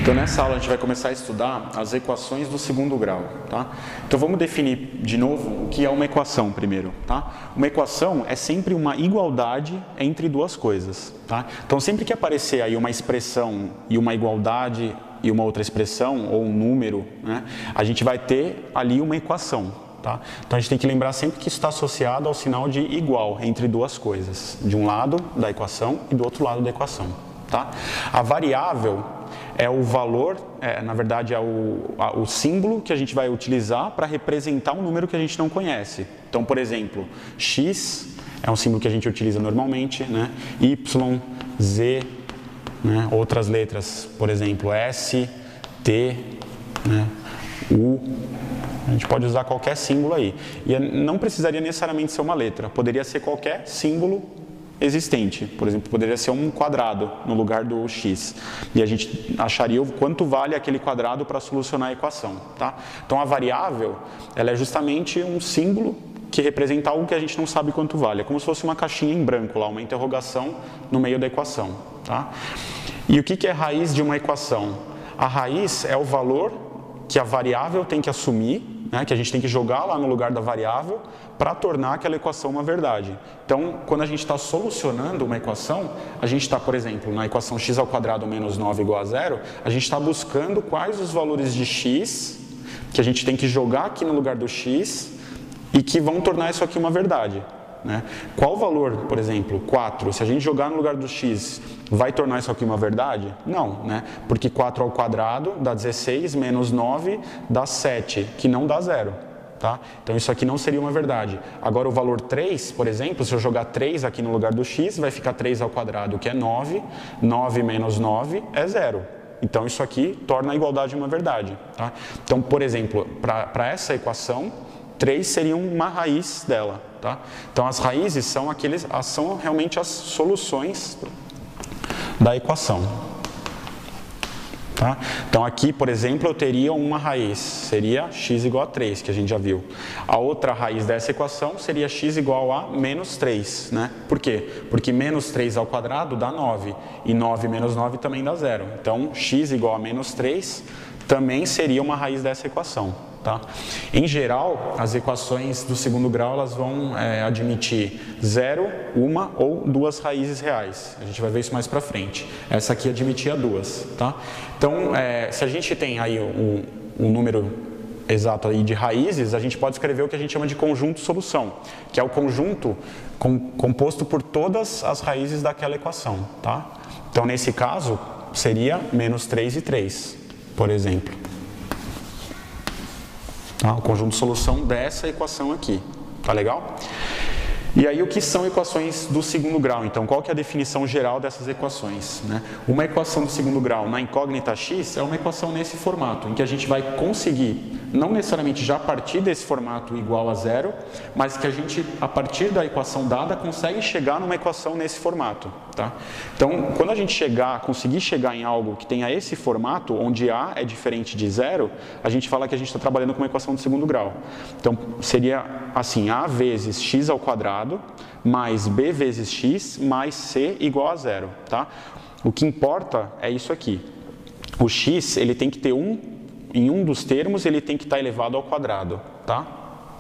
Então nessa aula a gente vai começar a estudar as equações do segundo grau, tá? Então vamos definir de novo o que é uma equação primeiro, tá? Uma equação é sempre uma igualdade entre duas coisas, tá? Então sempre que aparecer aí uma expressão e uma igualdade e uma outra expressão ou um número, né, a gente vai ter ali uma equação, tá? Então a gente tem que lembrar sempre que isso está associado ao sinal de igual entre duas coisas, de um lado da equação e do outro lado da equação, tá? A variável é o valor, na verdade é o símbolo que a gente vai utilizar para representar um número que a gente não conhece. Então, por exemplo, x é um símbolo que a gente utiliza normalmente, né? Y, Z, né? Outras letras, por exemplo, S, T, né? U. A gente pode usar qualquer símbolo aí. E não precisaria necessariamente ser uma letra, poderia ser qualquer símbolo existente. Por exemplo, poderia ser um quadrado no lugar do x. E a gente acharia o quanto vale aquele quadrado para solucionar a equação, tá? Então a variável, ela é justamente um símbolo que representa algo que a gente não sabe quanto vale. É como se fosse uma caixinha em branco lá, uma interrogação no meio da equação, tá? E o que é raiz de uma equação? A raiz é o valor que a variável tem que assumir, né, que a gente tem que jogar lá no lugar da variável para tornar aquela equação uma verdade. Então, quando a gente está solucionando uma equação, a gente está, por exemplo, na equação x ao quadrado menos 9 igual a zero, a gente está buscando quais os valores de x que a gente tem que jogar aqui no lugar do x e que vão tornar isso aqui uma verdade, né? Qual o valor, por exemplo, 4, se a gente jogar no lugar do x, vai tornar isso aqui uma verdade? Não, né? Porque 4 ao quadrado dá 16, menos 9 dá 7, que não dá zero, tá? Então isso aqui não seria uma verdade. Agora o valor 3, por exemplo, se eu jogar 3 aqui no lugar do x, vai ficar 3 ao quadrado, que é 9, 9 menos 9 é zero. Então isso aqui torna a igualdade uma verdade, tá? Então, por exemplo, para essa equação, 3 seriam uma raiz dela, tá? Então as raízes são realmente as soluções da equação, tá? Então aqui, por exemplo, eu teria uma raiz, seria x igual a 3, que a gente já viu. A outra raiz dessa equação seria x igual a menos 3, né? Por quê? Porque menos 3 ao quadrado dá 9, e 9 menos 9 também dá zero. Então x igual a menos 3 também seria uma raiz dessa equação, tá? Em geral, as equações do segundo grau elas vão admitir 0, uma ou duas raízes reais. A gente vai ver isso mais pra frente. Essa aqui admitia duas, tá? Então, se a gente tem aí um número exato aí de raízes, a gente pode escrever o que a gente chama de conjunto solução, que é o conjunto composto por todas as raízes daquela equação, tá? Então, nesse caso, seria menos 3 e 3, por exemplo. Tá? O conjunto de solução dessa equação aqui, tá legal? E aí o que são equações do segundo grau? Então qual que é a definição geral dessas equações, né? Uma equação do segundo grau na incógnita x é uma equação nesse formato, em que a gente vai conseguir, não necessariamente já partir desse formato igual a zero, mas que a gente, a partir da equação dada, consegue chegar numa equação nesse formato, tá? Então quando a gente conseguir chegar em algo que tenha esse formato, onde a é diferente de zero, a gente fala que a gente está trabalhando com uma equação de segundo grau. Então seria assim, a vezes x ao quadrado mais b vezes x mais c igual a zero, tá? O que importa é isso aqui. O x, ele tem que ter em um dos termos, ele tem que estar elevado ao quadrado, tá?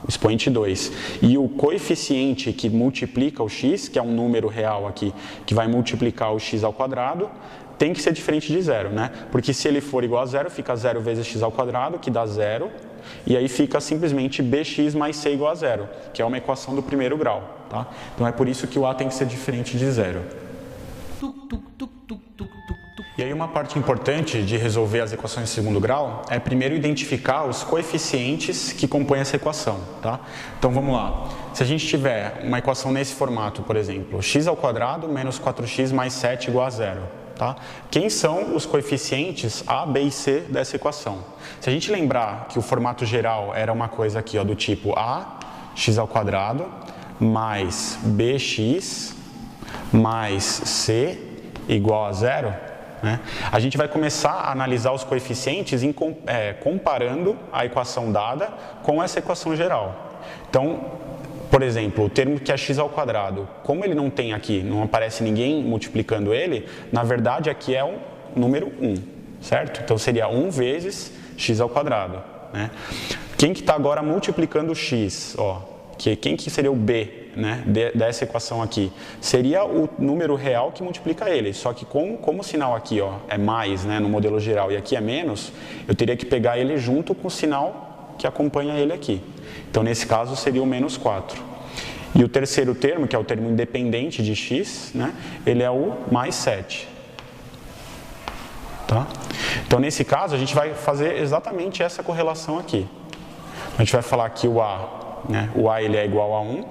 Expoente 2. E o coeficiente que multiplica o x, que é um número real aqui, que vai multiplicar o x ao quadrado, tem que ser diferente de zero, né? Porque se ele for igual a zero, fica 0 vezes x ao quadrado, que dá zero, e aí fica simplesmente bx mais c igual a zero, que é uma equação do primeiro grau, tá? Então é por isso que o a tem que ser diferente de zero. E aí uma parte importante de resolver as equações de segundo grau é primeiro identificar os coeficientes que compõem essa equação, tá? Então vamos lá. Se a gente tiver uma equação nesse formato, por exemplo, x ao quadrado menos 4x mais 7 igual a zero, tá? Quem são os coeficientes a, b e c dessa equação? Se a gente lembrar que o formato geral era uma coisa aqui, ó, do tipo a x ao quadrado mais bx mais c igual a zero, né? A gente vai começar a analisar os coeficientes comparando a equação dada com essa equação geral. Então, por exemplo, o termo que é x ao quadrado, como ele não tem aqui, não aparece ninguém multiplicando ele, na verdade aqui é o número 1, certo? Então seria 1 vezes x ao quadrado, né? Quem que está agora multiplicando o x? Ó, quem que seria o b, né, dessa equação aqui? Seria o número real que multiplica ele, só que como o sinal aqui, ó, é mais, né, no modelo geral, e aqui é menos, eu teria que pegar ele junto com o sinal que acompanha ele aqui. Então, nesse caso, seria o menos 4. E o terceiro termo, que é o termo independente de x, né, ele é o mais 7. Tá? Então, nesse caso, a gente vai fazer exatamente essa correlação aqui. A gente vai falar que o A, né, o A ele é igual a 1.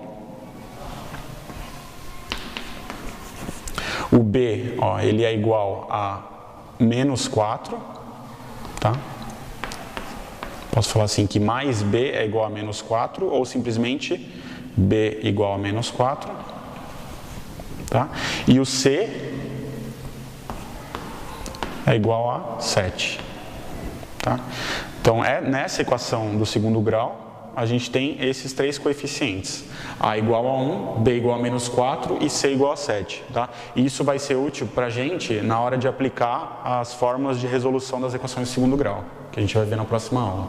O B, ó, ele é igual a menos 4. Tá? Posso falar assim que mais B é igual a menos 4, ou simplesmente B igual a menos 4. Tá? E o C é igual a 7. Tá? Então, nessa equação do segundo grau, a gente tem esses três coeficientes. A igual a 1, B igual a menos 4 e C igual a 7. Tá? E isso vai ser útil para a gente na hora de aplicar as fórmulas de resolução das equações do segundo grau, que a gente vai ver na próxima aula.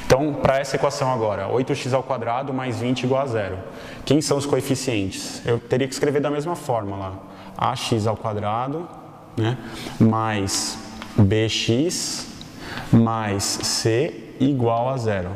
Então, para essa equação agora, 8x ao quadrado mais 20 igual a 0. Quem são os coeficientes? Eu teria que escrever da mesma forma lá. Ax ao quadrado, né, mais bx mais c igual a 0.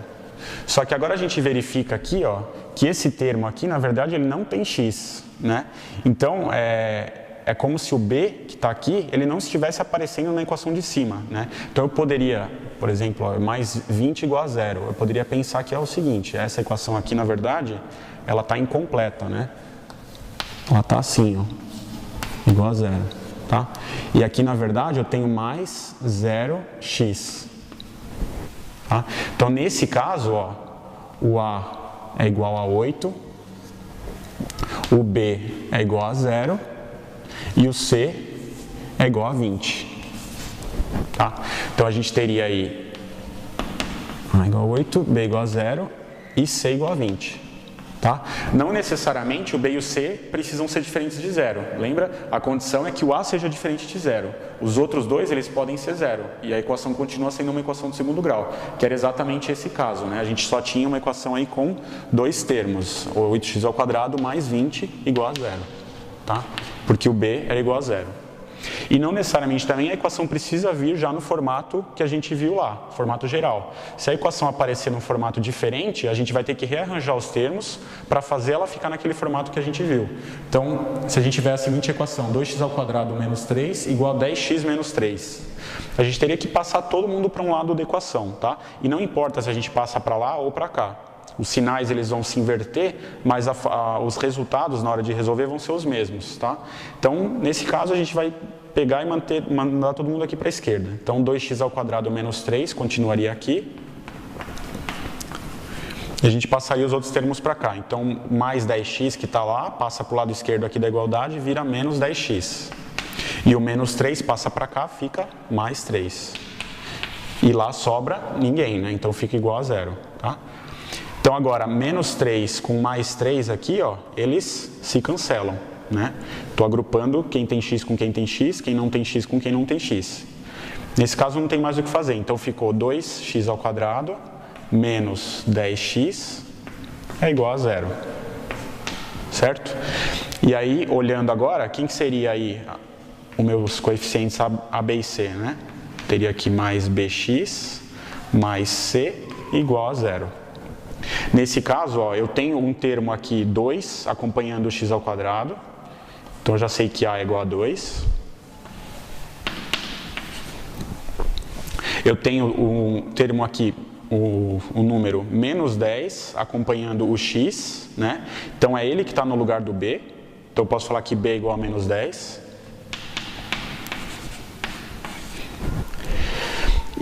Só que agora a gente verifica aqui, ó, que esse termo aqui, na verdade, ele não tem x, né? Então, é como se o b, que está aqui, ele não estivesse aparecendo na equação de cima, né? Então, eu poderia, por exemplo, ó, mais 20 igual a 0. Eu poderia pensar que é o seguinte, essa equação aqui, na verdade, ela está incompleta, né? Ela está assim, ó, igual a 0. Tá? E aqui, na verdade, eu tenho mais 0x. Tá? Então, nesse caso, ó, o A é igual a 8, o B é igual a 0 e o C é igual a 20. Tá? Então, a gente teria aí A igual a 8, B igual a 0 e C igual a 20. Tá? Não necessariamente o B e o C precisam ser diferentes de 0. Lembra? A condição é que o A seja diferente de 0. Os outros dois, eles podem ser 0. E a equação continua sendo uma equação de segundo grau, que era exatamente esse caso, né? A gente só tinha uma equação aí com dois termos, 8x ao quadrado mais 20 igual a 0. Tá? Porque o B era igual a 0. E não necessariamente também a equação precisa vir já no formato que a gente viu lá, formato geral. Se a equação aparecer num formato diferente, a gente vai ter que rearranjar os termos para fazer ela ficar naquele formato que a gente viu. Então, se a gente tiver a seguinte equação, 2x ao quadrado menos 3 igual a 10x menos 3. A gente teria que passar todo mundo para um lado da equação, tá? E não importa se a gente passa para lá ou para cá. Os sinais eles vão se inverter, mas os resultados na hora de resolver vão ser os mesmos, tá? Então, nesse caso, a gente vai pegar e mandar todo mundo aqui para a esquerda. Então, 2x ao quadrado menos 3 continuaria aqui. E a gente passaria os outros termos para cá. Então, mais 10x que está lá, passa para o lado esquerdo aqui da igualdade, vira menos 10x. E o menos 3 passa para cá, fica mais 3. E lá sobra ninguém, né? Então, fica igual a 0, tá? Então, agora, menos 3 com mais 3 aqui, ó, eles se cancelam, né? Estou agrupando quem tem x com quem tem x, quem não tem x com quem não tem x. Nesse caso, não tem mais o que fazer. Então, ficou 2x ao quadrado menos 10x é igual a 0. Certo? E aí, olhando agora, quem que seria aí os meus coeficientes A, B e C, né? Teria aqui mais bx mais c igual a 0. Nesse caso, ó, eu tenho um termo aqui 2 acompanhando o x ao quadrado. Então, eu já sei que A é igual a 2. Eu tenho um termo aqui, o número menos 10 acompanhando o x, né? Então, é ele que está no lugar do B. Então, eu posso falar que B é igual a menos 10.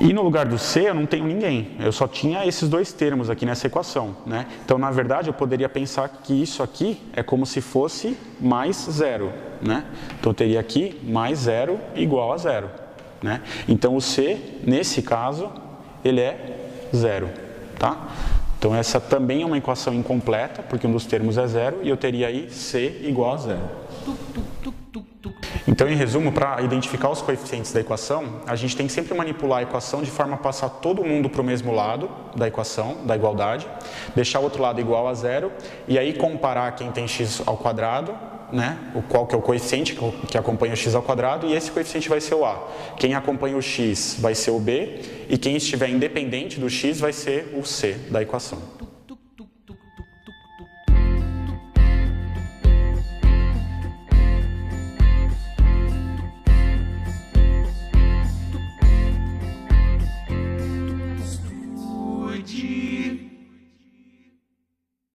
E no lugar do C eu não tenho ninguém, eu só tinha esses dois termos aqui nessa equação, né? Então, na verdade, eu poderia pensar que isso aqui é como se fosse mais 0, né? Então, eu teria aqui mais 0 igual a 0, né? Então, o C, nesse caso, ele é 0, tá? Então, essa também é uma equação incompleta, porque um dos termos é 0, e eu teria aí C igual a 0. Então, em resumo, para identificar os coeficientes da equação, a gente tem que sempre manipular a equação de forma a passar todo mundo para o mesmo lado da equação, da igualdade, deixar o outro lado igual a zero, e aí comparar quem tem x ao quadrado, né, qual que é o coeficiente que acompanha o x ao quadrado, e esse coeficiente vai ser o a. Quem acompanha o x vai ser o b, e quem estiver independente do x vai ser o c da equação.